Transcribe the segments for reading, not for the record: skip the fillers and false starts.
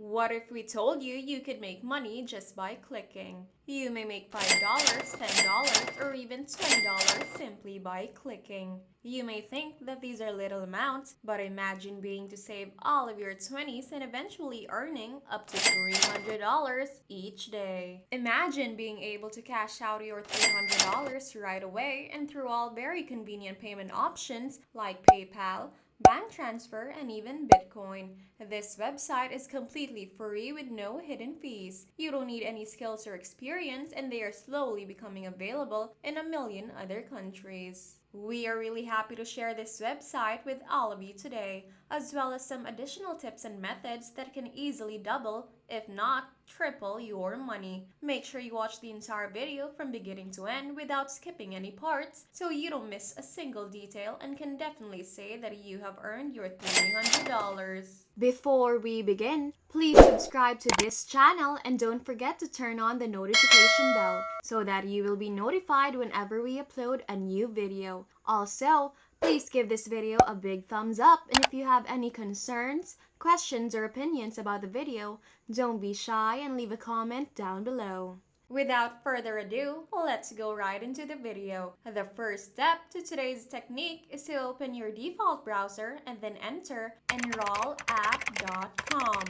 What if we told you you could make money just by clicking? You may make $5, $10, or even $20 simply by clicking. You may think that these are little amounts, but imagine being to save all of your 20s and eventually earning up to $300 each day. Imagine being able to cash out your $300 right away and through all very convenient payment options like PayPal, bank transfer, and even Bitcoin. This website is completely free with no hidden fees. You don't need any skills or experience, and they are slowly becoming available in a million other countries. We are really happy to share this website with all of you today, as well as some additional tips and methods that can easily double, if not triple, your money. Make sure you watch the entire video from beginning to end without skipping any parts so you don't miss a single detail and can definitely say that you have earned your $300. Before we begin, please subscribe to this channel and don't forget to turn on the notification bell so that you will be notified whenever we upload a new video. Also, please give this video a big thumbs up, and if you have any concerns, questions, or opinions about the video, don't be shy and leave a comment down below. Without further ado, let's go right into the video. The first step to today's technique is to open your default browser and then enter enrollapp.com.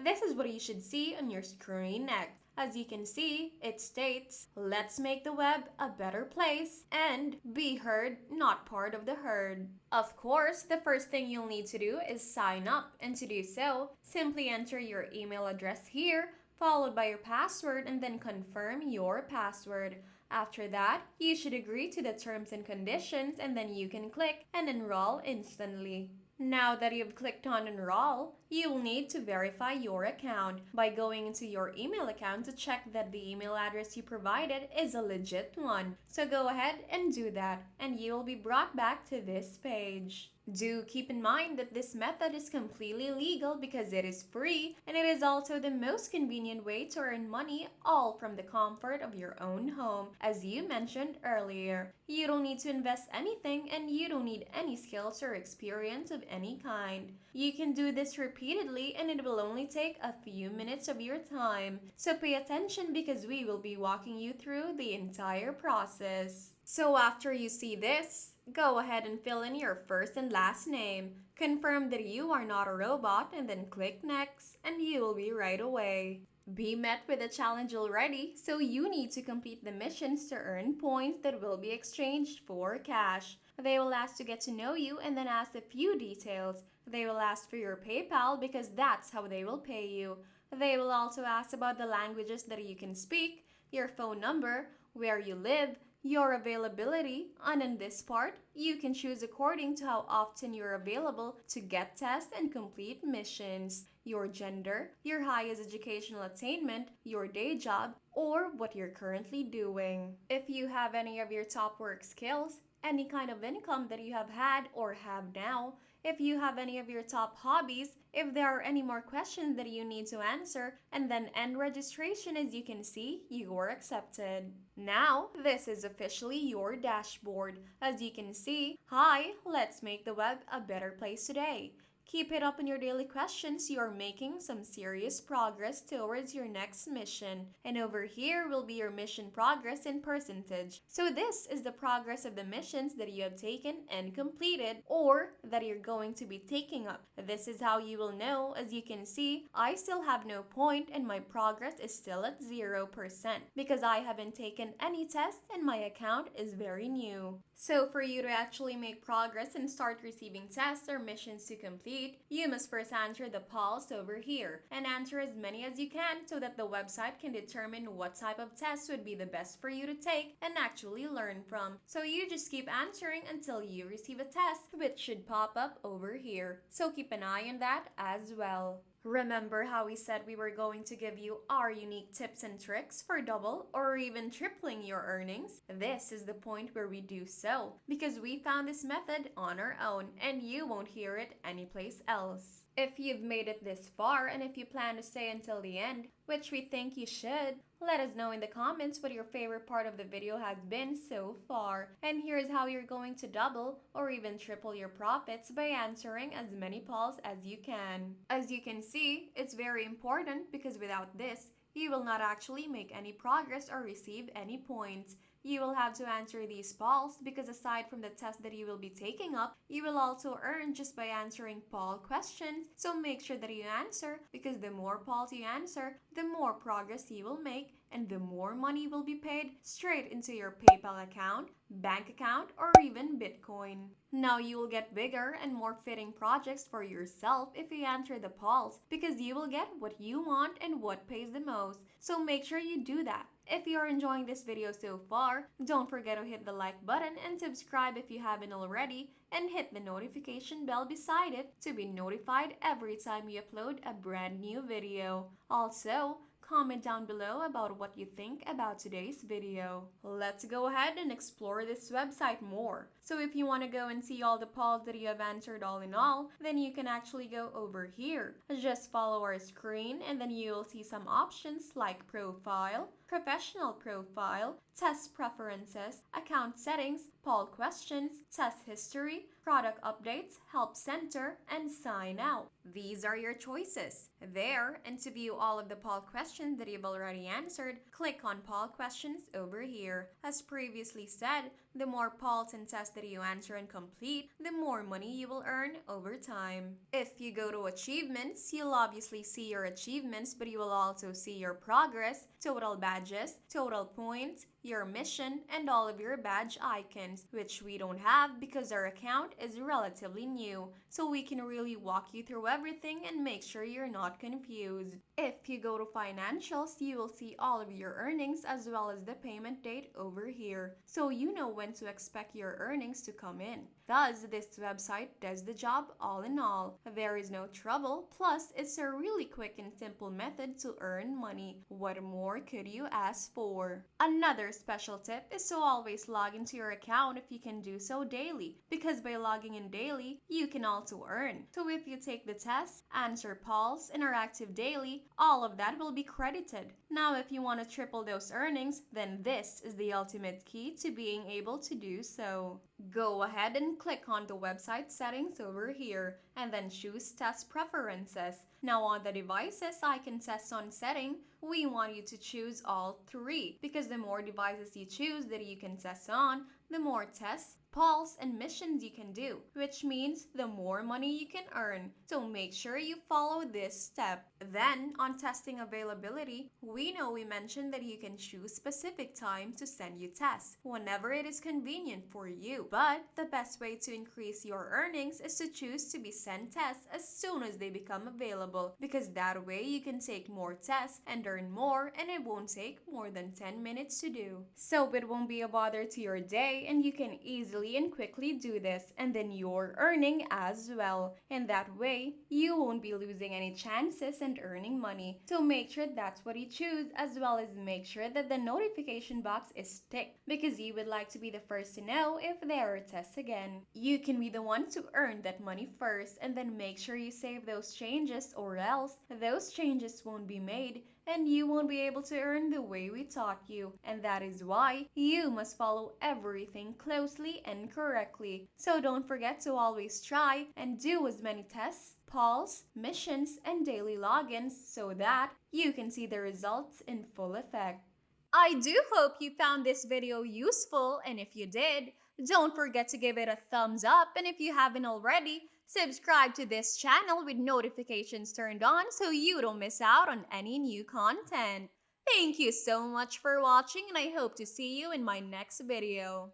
This is what you should see on your screen next. As you can see, it states, "Let's make the web a better place and be heard, not part of the herd." Of course, the first thing you'll need to do is sign up, and to do so, simply enter your email address here, followed by your password, and then confirm your password. After that, you should agree to the terms and conditions, and then you can click and enroll instantly. Now that you've clicked on enroll, you will need to verify your account by going into your email account to check that the email address you provided is a legit one. So go ahead and do that, and you will be brought back to this page. Do keep in mind that this method is completely legal because it is free, and it is also the most convenient way to earn money, all from the comfort of your own home. As you mentioned earlier, you don't need to invest anything, and you don't need any skills or experience of any kind. You can do this repeatedly, and it will only take a few minutes of your time. So pay attention because we will be walking you through the entire process. So after you see this, go ahead and fill in your first and last name. Confirm that you are not a robot and then click next, and you will be right away. Be met with a challenge already, so you need to complete the missions to earn points that will be exchanged for cash. They will ask to get to know you and then ask a few details. They will ask for your PayPal because that's how they will pay you. They will also ask about the languages that you can speak, your phone number, where you live, your availability, and in this part, you can choose according to how often you're available to get tests and complete missions, your gender, your highest educational attainment, your day job, or what you're currently doing. If you have any of your top work skills, any kind of income that you have had or have now, if you have any of your top hobbies, if there are any more questions that you need to answer, and then end registration. As you can see, you are accepted. Now, this is officially your dashboard. As you can see, hi, let's make the web a better place today. Keep it up in your daily questions. You are making some serious progress towards your next mission. And over here will be your mission progress in percentage. So this is the progress of the missions that you have taken and completed, or that you're going to be taking up. This is how you will know. As you can see, I still have no point and my progress is still at 0% because I haven't taken any tests and my account is very new. So for you to actually make progress and start receiving tests or missions to complete, you must first answer the polls over here and answer as many as you can so that the website can determine what type of tests would be the best for you to take and actually learn from. So you just keep answering until you receive a test, which should pop up over here. So keep an eye on that as well. Remember how we said we were going to give you our unique tips and tricks for double or even tripling your earnings? This is the point where we do so because we found this method on our own and you won't hear it anyplace else. If you've made it this far and if you plan to stay until the end, which we think you should, let us know in the comments what your favorite part of the video has been so far. And here's how you're going to double or even triple your profits by answering as many polls as you can. As you can see, it's very important because without this, you will not actually make any progress or receive any points. You will have to answer these polls because aside from the test that you will be taking up, you will also earn just by answering poll questions. So make sure that you answer because the more polls you answer, the more progress you will make and the more money will be paid straight into your PayPal account, bank account, or even Bitcoin. Now you will get bigger and more fitting projects for yourself if you answer the polls because you will get what you want and what pays the most. So make sure you do that. If you are enjoying this video so far, don't forget to hit the like button and subscribe if you haven't already, and hit the notification bell beside it to be notified every time we upload a brand new video. Also, comment down below about what you think about today's video. Let's go ahead and explore this website more. So if you want to go and see all the polls that you have answered all in all, then you can actually go over here. Just follow our screen and then you'll see some options like profile, professional profile, test preferences, account settings, poll questions, test history, product updates, help center, and sign out. These are your choices. There, and to view all of the poll questions that you've already answered, click on poll questions over here. As previously said, the more polls and tests that you answer and complete, the more money you will earn over time. If you go to achievements, you'll obviously see your achievements, but you will also see your progress, total badges, total points, your mission, and all of your badge icons, which we don't have because our account is relatively new, so we can really walk you through everything and make sure you're not confused. If you go to financials, you will see all of your earnings as well as the payment date over here, so you know when to expect your earnings to come in. Thus, this website does the job all in all. There is no trouble, plus it's a really quick and simple method to earn money. What more could you ask for? Another special tip is to always log into your account if you can do so daily, because by logging in daily, you can also earn. So if you take the test, answer polls, and are active daily, all of that will be credited. Now if you want to triple those earnings, then this is the ultimate key to being able to do so. Go ahead and click on the website settings over here and then choose test preferences. Now on the devices icon test on setting, we want you to choose all three because the more devices you choose that you can test on, the more tests, polls, and missions you can do, which means the more money you can earn. So make sure you follow this step. Then, on testing availability, we know we mentioned that you can choose specific times to send you tests, whenever it is convenient for you. But the best way to increase your earnings is to choose to be sent tests as soon as they become available, because that way you can take more tests and earn more, and it won't take more than 10 minutes to do. So it won't be a bother to your day, and you can easily and quickly do this, and then you're earning as well. And that way, you won't be losing any chances and earning money. So make sure that's what you choose, as well as make sure that the notification box is ticked, because you would like to be the first to know if there are tests again. You can be the one to earn that money first, and then make sure you save those changes, or else those changes won't be made and you won't be able to earn the way we taught you. And that is why you must follow everything closely and correctly. So don't forget to always try and do as many tests, polls, missions, and daily logins so that you can see the results in full effect. I do hope you found this video useful, and if you did, don't forget to give it a thumbs up, and if you haven't already, subscribe to this channel with notifications turned on so you don't miss out on any new content. Thank you so much for watching, and I hope to see you in my next video.